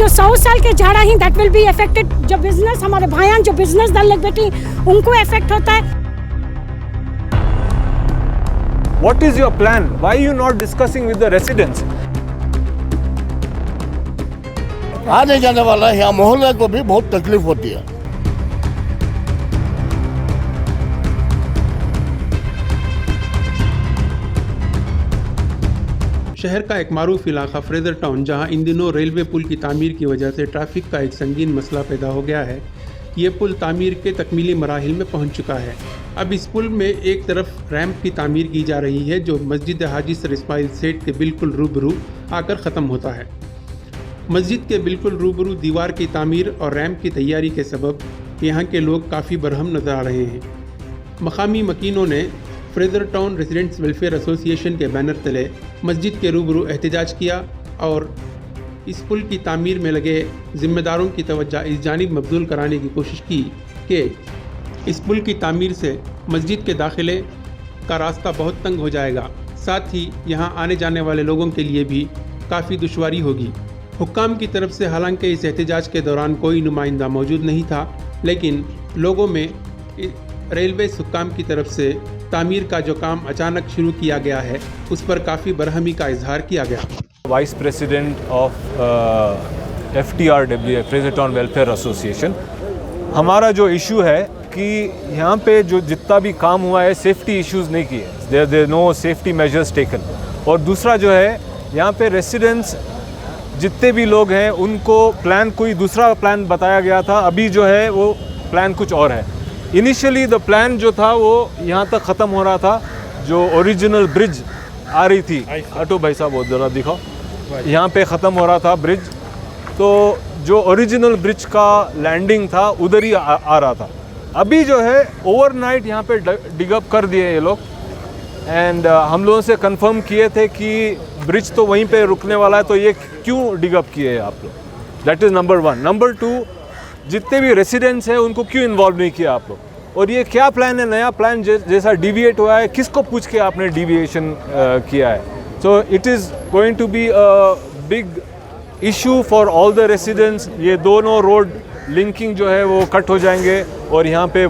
जो 100 साल के झाड़ा ही दैट विल बी अफेक्टेड। जो बिजनेस हमारे भाइयां जो बिजनेस दल लग बेटी उनको इफेक्ट होता है। What is your plan? Why are you not discussing with the residents? आने जाने वाला यहाँ मोहल्ले को भी बहुत तकलीफ होती है। शहर का एक मारूफ इलाका फ्रेजर टाउन, जहां इन दिनों रेलवे पुल की तामीर की वजह से ट्रैफिक का एक संगीन मसला पैदा हो गया है। ये पुल तामीर के तकमीली मराहिल में पहुंच चुका है। अब इस पुल में एक तरफ रैंप की तामीर की जा रही है जो मस्जिद हाजी सर इस्माइल सेठ के बिल्कुल रूबरू आकर ख़त्म होता है। मस्जिद के बिल्कुल रूबरू दीवार की तामीर और रैंप की तैयारी के सबब यहाँ के लोग काफ़ी बरहम नज़र आ रहे हैं। मकामी मकीनों ने Fraser town residents welfare association के बैनर तले मस्जिद के रूबरू एहतजाज किया और इस पुल की तामीर में लगे ज़िम्मेदारों की तवज्जो इस जानिब मबज़ूल कराने की कोशिश की कि इस पुल की तामीर से मस्जिद के दाखिले का रास्ता बहुत तंग हो जाएगा, साथ ही यहाँ आने जाने वाले लोगों के लिए भी काफ़ी दुश्वारी होगी। हुक्काम की तरफ से हालांकि इस एहतजाज के दौरान कोई नुमाइंदा मौजूद नहीं था, लेकिन लोगों में रेलवे हुक्काम की तरफ से तामीर का जो काम अचानक शुरू किया गया है उस पर काफ़ी बरहमी का इजहार किया गया। Vice president of FTRW Fraser town welfare association, हमारा जो इशू है कि यहाँ पे जो जितना भी काम हुआ है सेफ्टी इश्यूज़ नहीं किए, there no safety measures taken. और दूसरा जो है यहाँ पे रेसिडेंट्स जितने भी लोग हैं उनको प्लान कोई दूसरा प्लान बताया गया था, अभी जो है वो प्लान कुछ और है। इनिशियली द प्लान जो था वो यहाँ तक ख़त्म हो रहा था, जो ओरिजिनल ब्रिज आ रही थी, ऑटो भाई साहब बहुत ज़रा दिखाओ, यहाँ पे ख़त्म हो रहा था ब्रिज, तो जो ओरिजिनल ब्रिज का लैंडिंग था उधर ही आ रहा था। अभी जो है ओवरनाइट यहाँ पे डिगअप कर दिए ये लोग एंड हम लोगों से कंफर्म किए थे कि ब्रिज तो वहीं पे रुकने वाला है, तो ये क्यों डिगअप किए आप लोग, दैट इज़ नंबर 1। नंबर 2, जितने भी रेसिडेंट्स हैं उनको क्यों इन्वॉल्व नहीं किया आप लोग, और ये क्या प्लान है, नया प्लान जैसा डिविएट हुआ है, किसको पूछ के आपने डिविएशन किया है। So it is going to be a big issue for all the residents. ये दोनों रोड लिंकिंग जो है वो कट हो जाएंगे और यहाँ पे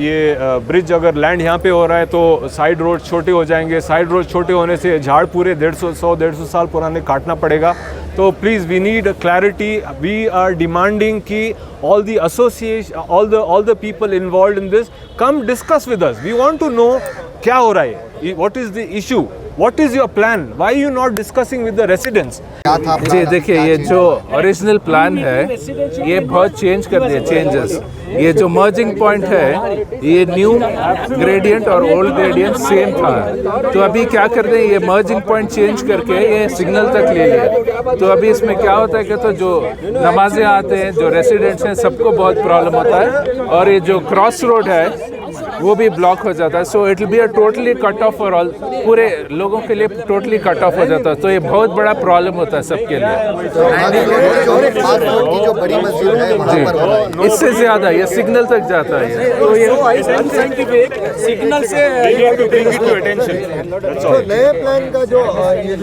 ये ब्रिज अगर लैंड यहाँ पे हो रहा है तो साइड रोड छोटे हो जाएंगे। साइड रोड छोटे होने से झाड़ पूरे 150 साल पुराने काटना पड़ेगा। तो please we need clarity, we are demanding कि all the association, all the people involved in this come discuss with us. We want to know क्या हो रहा है, what is the issue, what is your plan, why are you not discussing with the residents? जी देखिए, ये जो original plan है ये बहुत चेंज कर दिया, चेंजेस। ये जो मर्जिंग पॉइंट है ये न्यू ग्रेडियंट और ओल्ड ग्रेडियंट सेम था, तो अभी क्या कर रहे हैं, ये मर्जिंग पॉइंट चेंज करके ये सिग्नल तक ले लिया। तो अभी इसमें क्या होता है कि तो जो नमाज़ें आते हैं, जो रेसिडेंट्स हैं, सबको बहुत प्रॉब्लम होता है और ये जो क्रॉस रोड है वो भी ब्लॉक हो जाता है। So it will be a totally cut off for all, पूरे लोगों के लिए टोटली कट ऑफ हो जाता है। तो ये बहुत बड़ा प्रॉब्लम होता है सबके लिए। जी, इससे ज़्यादा ये सिग्नल तक जाता है, तो ये सिग्नल से नए प्लान का जो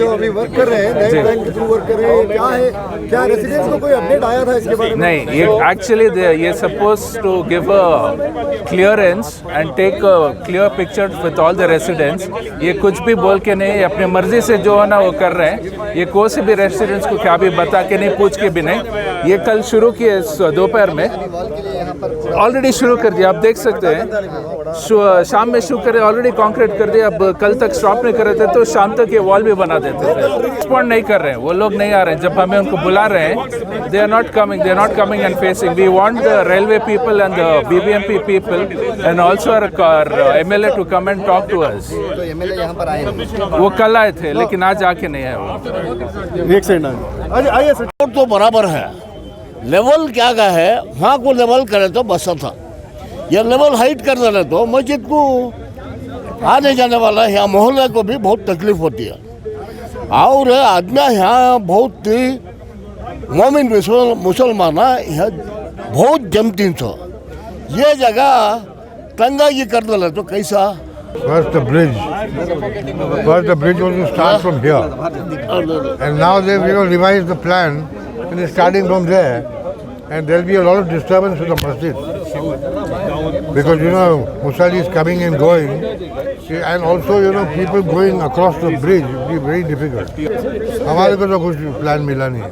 अभी वर्क कर रहे हैं, नए प्लान के थ्रू वर्क कर रहे हैं, क्या है, क्या रेसिडेंट्स को कोई अपडेट आया था इसके बारे में? नहीं, ये एक्चुअली ये suppose to give a clearance and take a clear picture with all the residents. ये कुछ भी बोल के नहीं, अपने मर्जी से जो है ना वो कर रहे हैं। ये कोई से भी रेसिडेंट्स को क्या भी बता के नहीं, पूछ के भी नहीं। ये कल शुरू किए दोपहर में, ऑलरेडी शुरू कर दिया, आप देख सकते हैं। शाम में शुरू करे, ऑलरेडी कॉन्क्रीट कर दिया। अब कल तक स्टॉप नहीं कर रहे थे तो शाम तक ये वॉल भी बना देते थे। रिस्पॉन्ड नहीं कर रहे हैं, वो लोग नहीं आ रहे हैं। जब हमें उनको बुला रहे हैं, they are not coming and facing. We want the railway people and the BBMP people and also MLA to come and talk to us. तो MLA यहाँ पर आए, वो कल आए थे लेकिन आज आके नहीं आए वो। एक सेकंड आइए सर। रोड तो बराबर है, लेवल क्या का है, वहाँ को लेवल करे तो बस था। ये लेवल हाइट कर देने तो मस्जिद को आने जाने वाला यहाँ मोहल्ले को भी बहुत तकलीफ होती है। और आदमी यहाँ बहुत मोमिन मुसलमान यहाँ बहुत जमतीन था। ये जगह तंगा ये कर देना तो कैसा? First the bridge was to start from here, and now they've revised the plan and it's starting from there, and there'll be a lot of disturbance to the masjid. Because, you know, Musali is coming and going, and also, you know, people going across the bridge will be very difficult. हमारे को तो कुछ plan मिला नहीं है.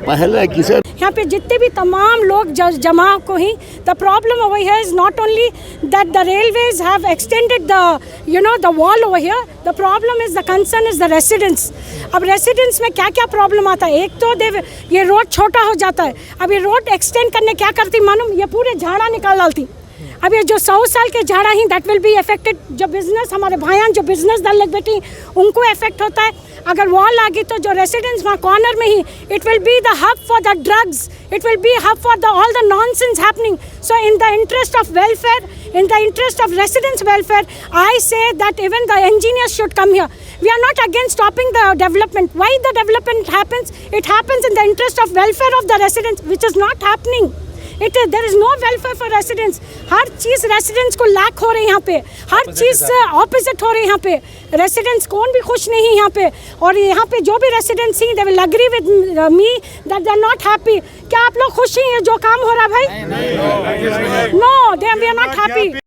पहले किसे यहाँ पे जितने भी तमाम लोग जमा को ही the problem over here is not only that the railways have extended the the wall over here. The problem is the concern is the residents. अब रेसिडेंट्स में क्या क्या प्रॉब्लम आता है? एक तो ये रोड छोटा हो जाता है. अब ये रोड एक्सटेंड करने क्या करती मालूम? ये पूरे झाड़ा निकाल डालती. अब ये जो 100 साल के झाड़ा ही दैट विल बी अफेक्टेड. जो बिजनेस हमारे भाइयान जो बिजनेस दल लग बैठी उनको इफेक्ट होता है. अगर वॉल आ गई तो जो रेसिडेंट्स वहाँ कॉर्नर में ही it will be the hub for the drugs. It will be hub for the all the nonsense happening. So in the interest of welfare, in the interest of residents' welfare, I say that even the engineers should come here. We are not against stopping the development. Why the development happens? It happens in the interest of welfare of the residents, which is not happening. There is no welfare for residents. Her cheese residents को lack हो रही है यहाँ पे. हर चीज़ opposite हो रही है यहाँ पे. Residents कौन भी खुश नहीं है यहाँ पे. और यहाँ पे जो भी residents हैं, they will agree with me that they are not happy. क्या आप लोग खुश हैं जो काम हो रहा है भाई? No, we are not happy.